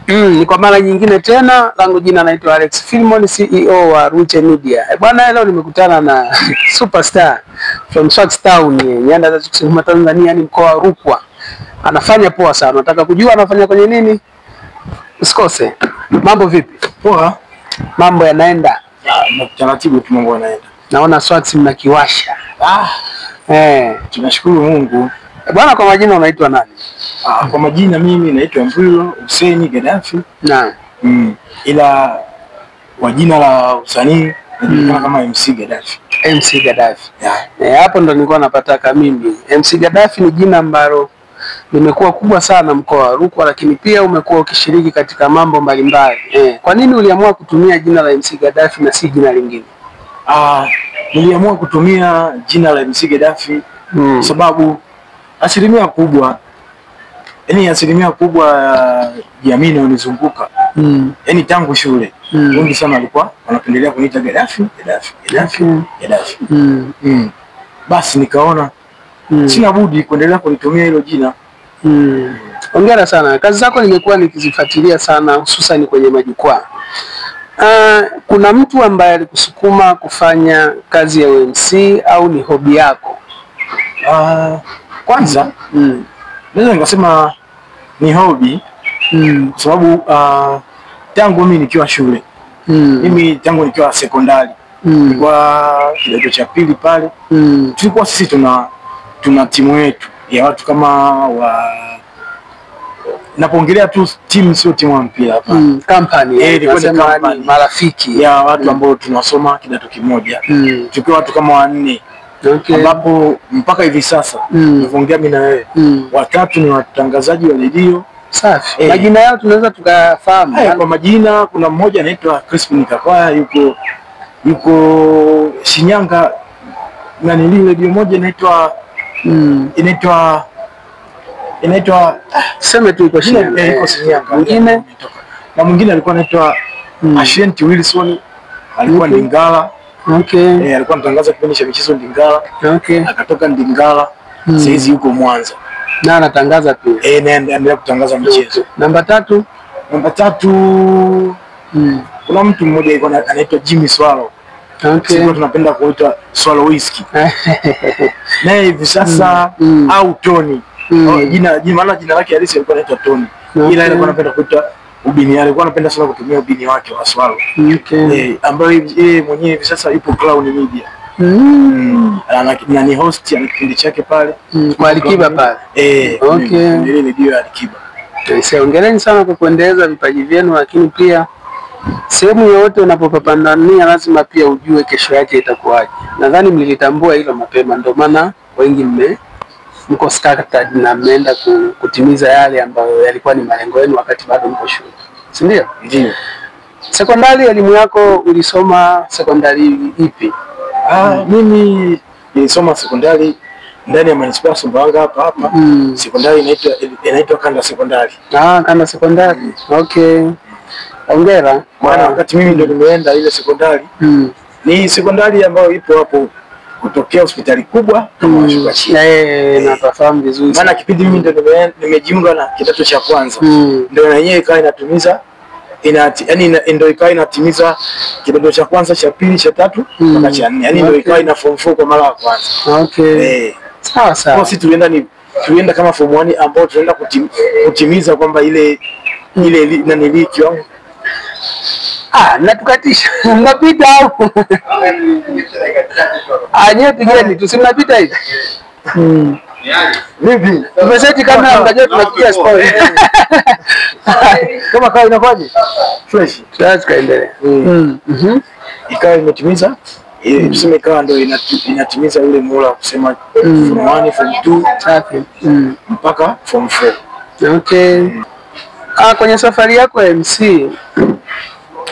Ni kwa mara nyingine tena, langu jina naitwa Alex Filmon, CEO wa Ruche Media. Bwana, leo nimekutana na superstar from Swax Town, nyanda za kusini Tanzania, ni mkoa wa Rukwa. Anafanya poa sana. Nataka kujua anafanya kwenye nini? Usikose. Mambo vipi? Poa. Mambo yanaenda? Na taratibu tu mambo yanaenda. Naona Swax mnakiwasha. Tunashukuru Mungu. Bwana, kwa majina unaitwa nani? Kwa majina mimi naitwa Mbwilo Hussein Gaddafi. Naam. Ila kwa jina la usanii najulikana kama MC Gaddafi. MC Gaddafi. Hapo ndo nilikuwa napataka mimi. MC Gaddafi ni jina ambalo limekuwa kubwa sana mkoa wa Rukwa, lakini pia umekuwa ukishiriki katika mambo mbalimbali. Kwa nini uliamua kutumia jina la MC Gaddafi na si jina lingine? Niliamua kutumia jina la MC Gaddafi sababu asilimia kubwa ya jamii inayonizunguka tangu shule wengi sana walikuwa wanapendelea kuniita Gaddafi. Basi nikaona sina budi kuendelea kunitumia hilo jina. Hongera sana. Kazi zako nimekuwa nikizifuatilia sana, hususan kwenye majukwaa. Kuna mtu ambaye alikusukuma kufanya kazi ya MC au ni hobi yako? Kwanza naweza nikasema ni hobi kwa sababu tangu mimi nikiwa shule mimi tangu nikiwa sekondari kwa kidato cha pili pale tulikuwa sisi tuna timu yetu ya watu kama napoongelea tu timu, sio timu ya mpira hapa, company tunasema marafiki ya watu ambao tunasoma kidato kimoja tukiwa watu kama 4 ambapo mpaka hivi sasa tunaongea mimi na wewe watatu ni watangazaji wa redio. Safi. Majina yao tunaweza tukafahamu? Kwa majina kuna mmoja anaitwa Crispin Kakwaya, yuko Shinyanga, na ni redio moja inaitwa sema tu iko Shinyanga. Iko Shinyanga. Mwingine na mwingine alikuwa anaitwa Ashanti Wilson, alikuwa Ndingala. Alikuwa anatangaza kipindi cha michezo Ndingala. Akatoka Ndingala, sasa hizi yuko Mwanza. Na anatangaza pia. Anaendelea kutangaza michezo. Namba 3? Namba 3 kuna mtu mmoja alikuwa anaitwa Jimmy Swallow. Sisi tunapenda kuitwa Swallow Whisky. Na hivi sasa au Tony. Jina lake halisi alikuwa anaitwa Tony. Ila alikuwa anapenda kuitwa ubini, alikuwa anapenda sana kutumia ubini wake wa Swallow. Ambaye yeye mwenyewe hivi sasa yupo Clown Media. Na ni host ya kipindi chake pale kwa Alikiba pale. Ile ndio Alikiba. Hongereni sana kwa kuendeleza vipaji vyenu, lakini pia sehemu yote unapopambania lazima pia ujue kesho yake itakuwaje. Nadhani mlilitambua hilo mapema, ndio maana wengi mko started na mmeenda kutimiza yale ambayo yalikuwa ni malengo yenu wakati bado mko shule. Si ndio? Ndio. Sekondari, elimu yako ulisoma sekondari ipi? Mimi nilisoma sekondari ndani ya Manispaa ya Sumbawanga hapa. Sekondari inaitwa Kanda Sekondari. Kanda Sekondari. Hongera. Maana wakati mimi ndio nimeenda ile sekondari. Ni sekondari ambayo ipo hapo kutokea hospitali kubwa kama unashuka chini. Nafahamu vizuri. Maana kipindi mimi ndio nimejiunga na kidato cha kwanza. Ndio na yenyewe ikawa inatimiza ndio ikawa inatimiza kidato cha kwanza, cha pili, cha tatu mpaka cha 4. Ndio ikawa ina form 4 kwa mara ya kwanza. Sawa sawa. Kwa sisi tulienda kama form 1 ambao tunaenda kutimiza kwamba ile nani kiwango. Natukatisha. Mnapita hapo. Nyewe gani tusimnapita hivi. Vipi? Tumeseti kama mngajua tunapiga story. Kama kawa inakuwaje? Fresh. Sasa kaendelea. Ikawa imetimiza tuseme ikawa ndio inatimiza ule muhula wa kusema form 1, form 2, safi, mpaka form 4. Kwenye safari yako ya MC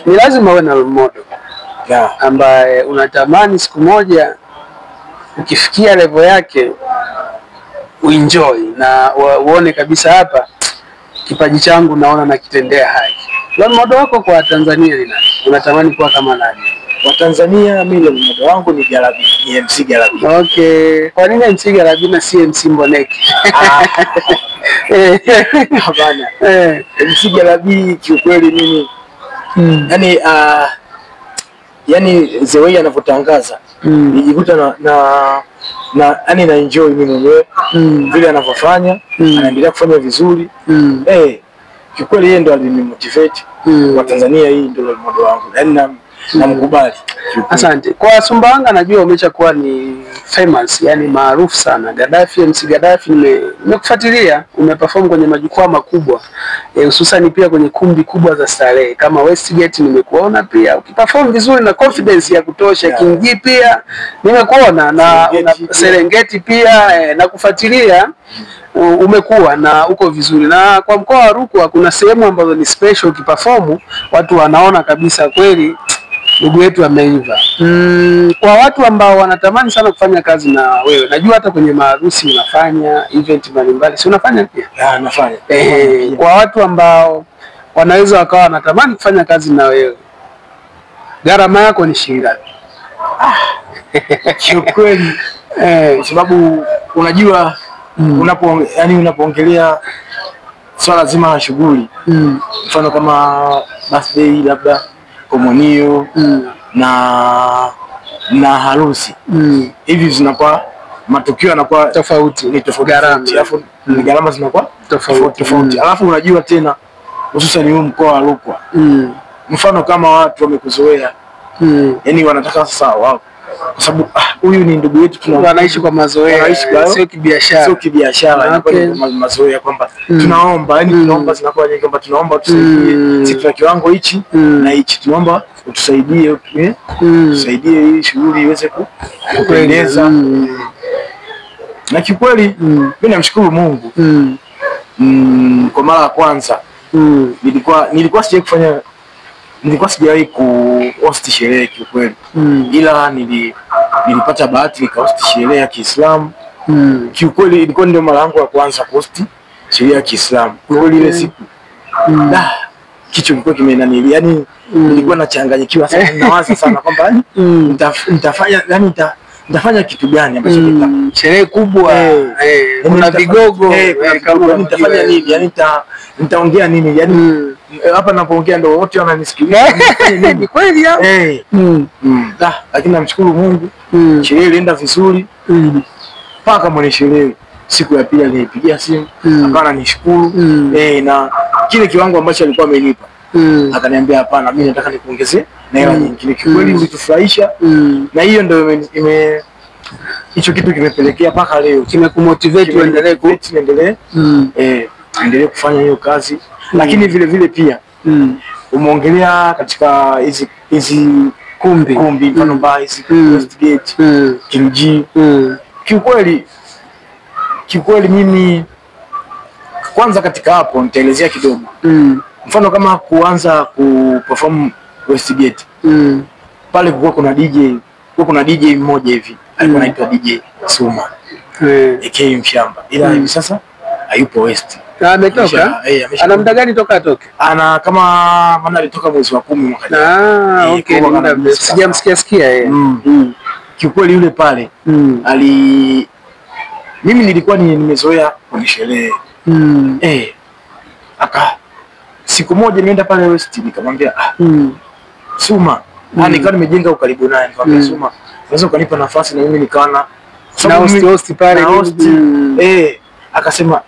ni lazima uwe na role model ambaye unatamani siku moja ukifikia level yake uenjoy na uone kabisa hapa kipaji changu naona nakitendea haki. Role model wako kwa Tanzania ni nani? Unatamani kuwa kama nani? wa Tanzania mimi mmoja wangu ni Galabi, ni MC Galabi. Okay. Kwa nini MC Galabi na si MC Mboneke? Hapana. MC Galabi kiukweli mimi yani the way anavyotangaza nijikuta yani na enjoy mimi mwenyewe vile anavyofanya, anaendelea kufanya vizuri. Kiukweli yeye ndo alinimotivate kwa Tanzania, hii ndio mmoja wangu. Yani namkubali. Asante. Kwa Sumbawanga najua umeshakuwa ni famous, yani maarufu sana. Gaddafi, MC Gaddafi nimekufuatilia, umeperform kwenye majukwaa makubwa. Hususan pia kwenye kumbi kubwa za starehe kama Westgate nimekuona pia ukiperform vizuri na confidence ya kutosha. King G pia nimekuona na Serengeti pia na kufuatilia umekuwa na uko vizuri. Na kwa mkoa wa Rukwa kuna sehemu ambazo ni special, ukiperform watu wanaona kabisa kweli ndugu yetu ameiva. Kwa watu ambao wanatamani sana kufanya kazi na wewe, najua hata kwenye maharusi unafanya event mbalimbali, si unafanya pia? Nafanya. Kwa watu ambao wanaweza wakawa wanatamani kufanya kazi na wewe, gharama yako ni shilingi ngapi? Kiukweli kwa sababu unajua unapoongelea swala zima la shughuli, mfano kama birthday labda komunio na harusi, hivi zinakuwa matukio yanakuwa tofauti, ni tofauti, alafu gharama zinakuwa tofauti. Alafu unajua tena hususan huu mkoa wa Rukwa, mfano kama watu wamekuzoea, yani wanataka sasa wao, kwa sababu huyu ni ndugu yetu, tunaishi kwa mazoea, sio kibiashara. Sio kibiashara, ni mazoea kwamba tunaomba, yani tunaomba zinakuwa nyingi kwamba tunaomba tusaidie sisi tuna kiwango hichi na hichi, tunaomba utusaidie, tusaidie hii shughuli iweze kupendeza. Na kikweli mimi namshukuru Mungu. Kwa mara ya kwanza nilikuwa sijawahi ku-host sherehe kiukweli, ila nilipata bahati nika-host sherehe ya Kiislamu. Kiukweli ilikuwa ndio mara yangu ya kwanza ku-host sherehe ya Kiislamu. Kwa hiyo ile siku kichwa kilikuwa kimenanili, yani nilikuwa nachanganyikiwa sana, nawaza sana kwamba nitafanya kitu gani ambacho sherehe kubwa, kuna vigogo, kama nitafanya nini, yani nitaongea nini, yani hapa ninapoongea ndio wote wananisikiliza. Ni kweli hapo. Lakini namshukuru Mungu, sherehe ilienda vizuri. Paka mwenye sherehe siku ya pili alinipigia simu, akawa ananishukuru na kile kiwango ambacho alikuwa amenipa, akaniambia hapana, mimi nataka nikuongezee na hela nyingine. Kikweli ulitufurahisha, na hiyo ndio hicho kitu kimepelekea paka leo kimekumotivate uendelee endelee kufanya hiyo kazi. Lakini vile vile pia umeongelea katika hizi kumbi mfano hizi Westgate, King G. Kiukweli mimi kwanza katika hapo nitaelezea kidogo. Mfano kama kuanza kuperform Westgate, pale kulikuwa kuna DJ mmoja hivi alikuwa anaitwa DJ Suma aka Mshamba, ila hivi sasa hayupo West. Ametoka? Ana muda gani toka atoke? Ana kama maana alitoka mwezi wa 10 mwaka jana. Okay, sijamsikia yeye. Kiukweli yule pale mimi nilikuwa nimezoea kwenye sherehe. Siku moja nimeenda pale West, nikamwambia Suma, nikawa nimejenga ukaribu naye, nikamwambia Suma, unaweza ukanipa nafasi na mimi nikawa na host pale. Akasema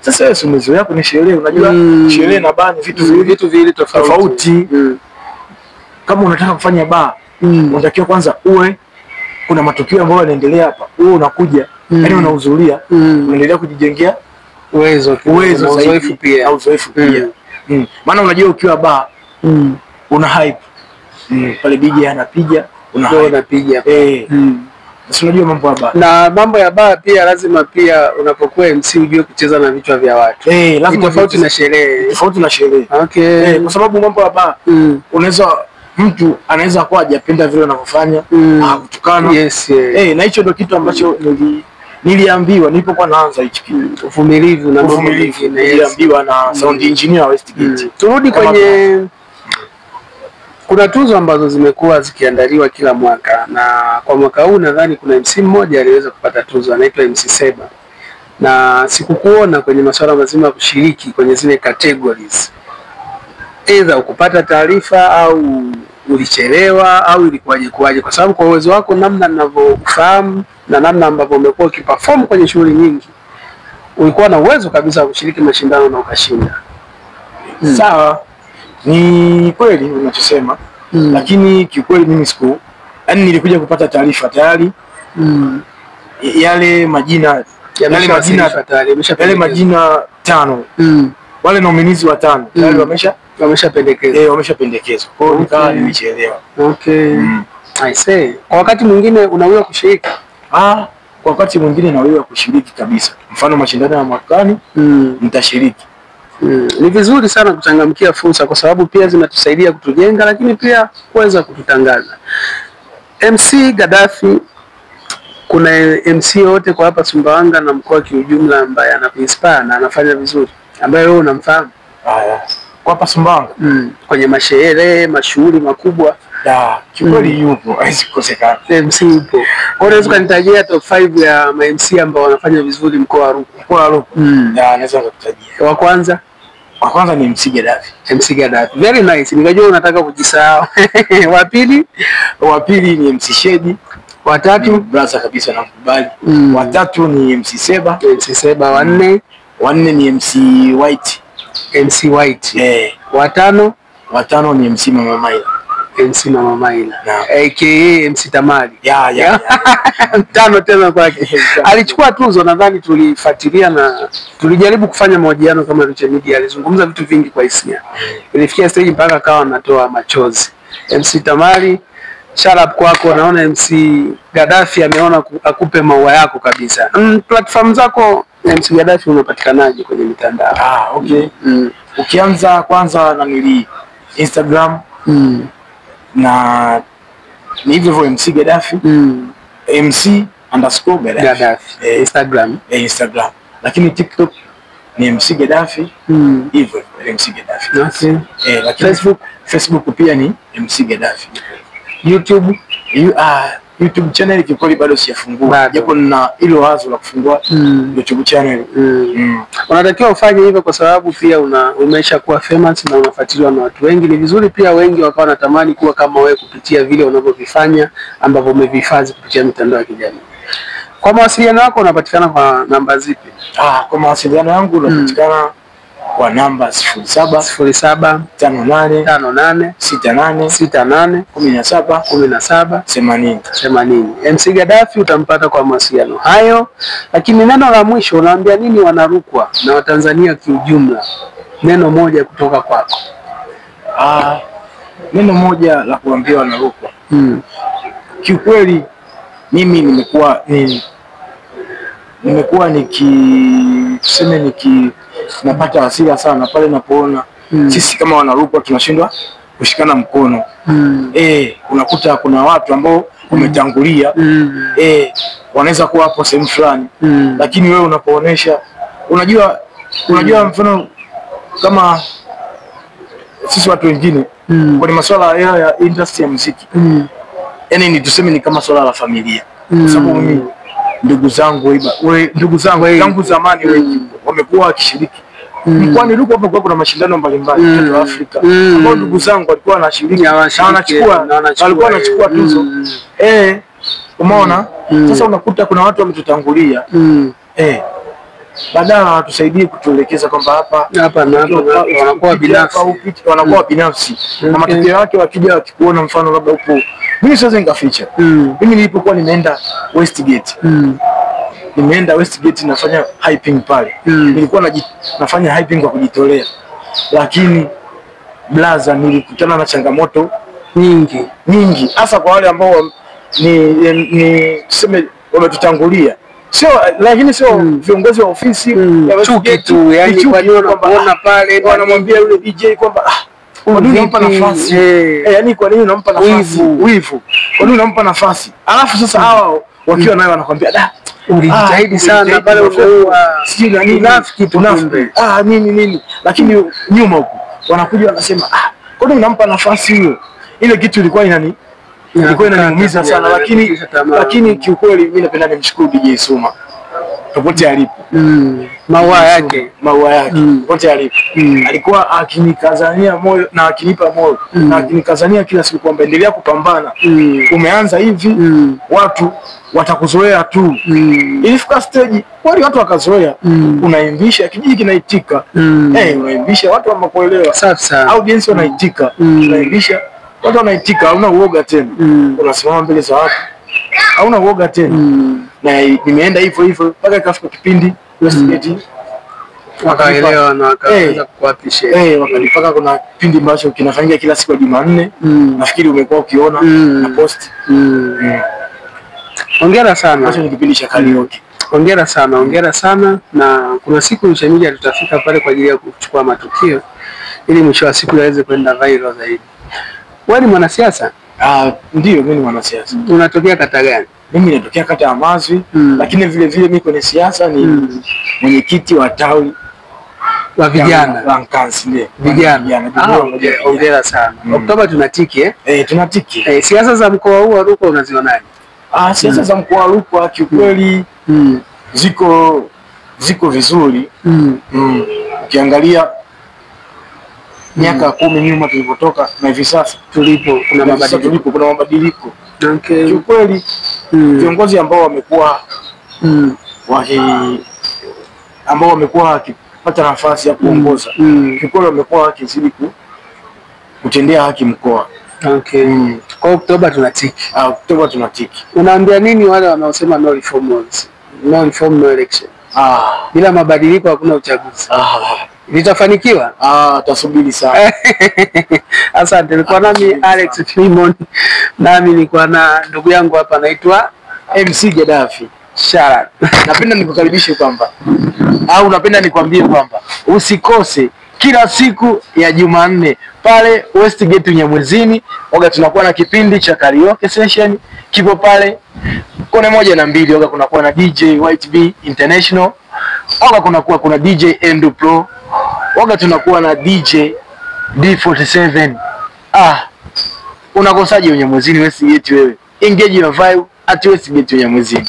sasa wewe umezoea kwenye sherehe, unajua sherehe na baa ni vitu viwili tofauti. Kama unataka kufanya baa, unatakiwa kwanza kuna matukio ambayo yanaendelea hapa, wewe unakuja, yani unahudhuria, unaendelea kujijengea uwezo uzoefu pia. Maana unajua ukiwa baa una hype pale, DJ anapiga unapiga. Sasa unajua mambo ya baa. Na mambo ya baa pia lazima pia unapokuwa MC ujue kucheza na vichwa vya watu. Lazima tofauti na sherehe. Okay. Kwa sababu mambo ya baa mtu anaweza kuwa hajapenda vile unavyofanya, kutukana. Na hicho ndio kitu ambacho niliambiwa nilipokuwa naanza hichi kitu. Uvumilivu na mambo mengine niliambiwa na sound engineer wa Westgate. Turudi kwenye Kuna tuzo ambazo zimekuwa zikiandaliwa kila mwaka, na kwa mwaka huu nadhani kuna MC mmoja aliweza kupata tuzo, anaitwa MC Seba, na sikukuona kwenye masuala mazima ya kushiriki kwenye zile categories. Either ukupata taarifa au ulichelewa au ilikuwaje, kwa sababu kwa uwezo wako, namna ninavyofahamu na namna ambavyo umekuwa ukiperform kwenye shughuli nyingi, ulikuwa na uwezo kabisa wa kushiriki mashindano na ukashinda. Sawa, ni kweli unachosema, lakini kiukweli mimi yani nilikuja kupata taarifa tayari. Yale majina yale majina 5. Wale nominees wa 5 tayari wameshapendekezwa. Kwa hiyo nikawa nimechelewa. Okay. I say, kwa wakati mwingine unaweza kushiriki? Kwa wakati mwingine naweza kushiriki kabisa. Mfano mashindano ya mwakani nitashiriki. Ni vizuri sana kuchangamkia fursa, kwa sababu pia zinatusaidia kutujenga, lakini pia kuweza kututangaza. MC Gaddafi, kuna MC yote kwa hapa Sumbawanga na mkoa kiujumla ambaye anakuinspire na anafanya vizuri, ambaye wewe unamfahamu? Kwa hapa Sumbawanga kwenye masherehe, mashughuli makubwa? Kikweli yupo, haiwezi kukosekana. MC yupo. Kwa unaweza kunitajia top 5 ya MC ambao wanafanya vizuri mkoa wa Rukwa? Naweza kukutajia. Wa kwanza ni MC Gaddafi. MC Gaddafi. Very nice. Nikajua unataka kujisahau. Wa pili ni MC Shedi. Wa tatu brother kabisa nakubali. Wa tatu ni MC Seba. MC Seba. Wa nne ni MC White. MC White. Wa tano ni MC Mama Maila. MC Mama Maila. AKA MC Tamari. Tano tena kwake. Alichukua tuzo, nadhani tulifuatilia na tulijaribu kufanya mahojiano kama Richard Media. Alizungumza vitu vingi kwa hisia. Ilifikia stage mpaka akawa anatoa machozi. MC Tamari, shout out kwako. Naona MC Gaddafi ameona akupe maua yako kabisa. Platform zako MC Gaddafi unapatikanaje kwenye mitandao? Okay. Ukianza kwanza na Instagram na ni hivyo MC Gaddafi. MC_Gaddafi. Instagram. Lakini TikTok ni MC Gaddafi. Hivyo MC Gaddafi. Okay. Lakini Facebook pia ni MC Gaddafi. YouTube channel kikweli bado sijafungua, japo nina hilo wazo la kufungua YouTube channel. Unatakiwa ufanye hivyo kwa sababu pia umeshakuwa famous na unafuatiliwa na watu wengi. Ni vizuri pia wengi wakawa wanatamani kuwa kama wewe kupitia vile unavyovifanya ambavyo umevihifadhi kupitia mitandao ya kijamii. Kwa mawasiliano yako unapatikana kwa namba zipi? Kwa mawasiliano yangu unapatikana kwa namba 07 58 68 17 80. MC Gaddafi utampata kwa mawasiliano hayo. Lakini neno la mwisho, unaambia nini Wanarukwa na Watanzania kiujumla? Neno moja kutoka kwako. Neno moja la kuambia Wanarukwa. Kiukweli mimi nimekuwa napata hasira sana pale napoona sisi kama Wanarukwa tunashindwa kushikana mkono. Unakuta kuna watu ambao umetangulia wanaweza kuwa hapo sehemu fulani, lakini wewe unapoonesha, unajua mfano kama sisi watu wengine kwenye masuala ya industry ya muziki, yani ni tuseme ni kama swala la familia, kwa sababu mimi ndugu zangu tangu zamani wengi wamekuwa wakishiriki. Mkoani Rukwa hapo kuna mashindano mbalimbali kwa Afrika ambao ndugu zangu walikuwa wanashiriki na walikuwa wanachukua tuzo. Umeona? Sasa unakuta kuna watu wametutangulia. Badala watusaidie kutuelekeza kwamba hapa wanakuwa binafsi. Na matokeo yake wakija wakikuona mfano labda upo, mimi siwezi nikaficha. Mimi nilipokuwa nimeenda Westgate. Nafanya hyping pale. Nilikuwa nafanya hyping kwa kujitolea. Lakini blaza nilikutana na changamoto nyingi. Hasa kwa wale ambao ni tuseme wametutangulia. Lakini sio viongozi wa ofisi chuki tu, yani kwa nini unaona pale wanamwambia yule DJ kwamba kwa nini unampa nafasi? Yani kwa nini unampa nafasi? Wivu. Kwa nini unampa nafasi? Alafu sasa hao wakiwa nayo wanakuambia ulijitahidi sana pale unaua sijui na nini nini, lakini nyuma huko wanakuja wanasema kwa nini unampa nafasi hiyo? ile kitu ilikuwa inaniumiza sana, lakini kiukweli mimi napenda nimshukuru DJ Suma popote alipo. Maua yake popote alipo. Alikuwa akinikazania moyo na akinipa moyo na akinikazania kila siku kwamba endelea kupambana. Umeanza hivi, watu watakuzoea tu. Ilifika stage wale watu wakazoea. Unaimbisha kijiji kinaitika. Unaimbisha watu wanakuelewa. Audience wanaitika. Unaimbisha watu wanaitika, hauna uoga tena. Unasimama mbele za watu, hauna uoga tena. Na nimeenda hivyo mpaka ikafika kipindi Westgate wakaelewa na wakaanza kuappreciate. Wakanipaka kuna kipindi ambacho kinafanyika kila siku ya Jumanne. Nafikiri umekuwa ukiona na post. Hongera sana. Hicho ni kipindi cha karaoke. Hongera sana, na kuna siku Shemija tutafika pale kwa ajili ya kuchukua matukio ili mwisho wa siku yaweze kwenda viral zaidi. Wewe ni mwanasiasa? Ndio, mimi ni mwanasiasa. Unatokea kata gani? Mimi natokea kata ya Mazwi, lakini vile mimi kwenye siasa ni mwenyekiti wa tawi wa vijana wa Nkansi. Ndio. Vijana. Hongera sana. Oktoba tunatiki tunatiki. Siasa za mkoa huu wa Rukwa unazionaje? Siasa za mkoa wa Rukwa kiukweli ziko vizuri. Ukiangalia miaka 10 nyuma tulipotoka na hivi sasa tulipo, kuna mabadiliko. Kiukweli viongozi ambao wamekuwa wakipata nafasi ya kuongoza kiukweli wamekuwa wakizidi kutendea haki mkoa. Kwa Oktoba tunatiki. Oktoba tunatiki. Unaambia nini wale wanaosema no reform no election? Bila mabadiliko hakuna uchaguzi. Litafanikiwa? Tasubiri sana. Asante. Nilikuwa nami Alex Filimon, nami nilikuwa na ndugu yangu hapa anaitwa MC Gaddafi. Sharat. Napenda nikukaribishe kwamba napenda nikwambie kwamba usikose kila siku ya Jumanne pale Westgate Nyamwezini. Tunakuwa na kipindi cha karaoke session kipo pale kone 1 na 2. Kunakuwa na DJ White B International. Kuna DJ Endo Pro. Tunakuwa na DJ D47. Unakosaje Nyamwezini Westgate wewe? Engage your vibe at Westgate Nyamwezini.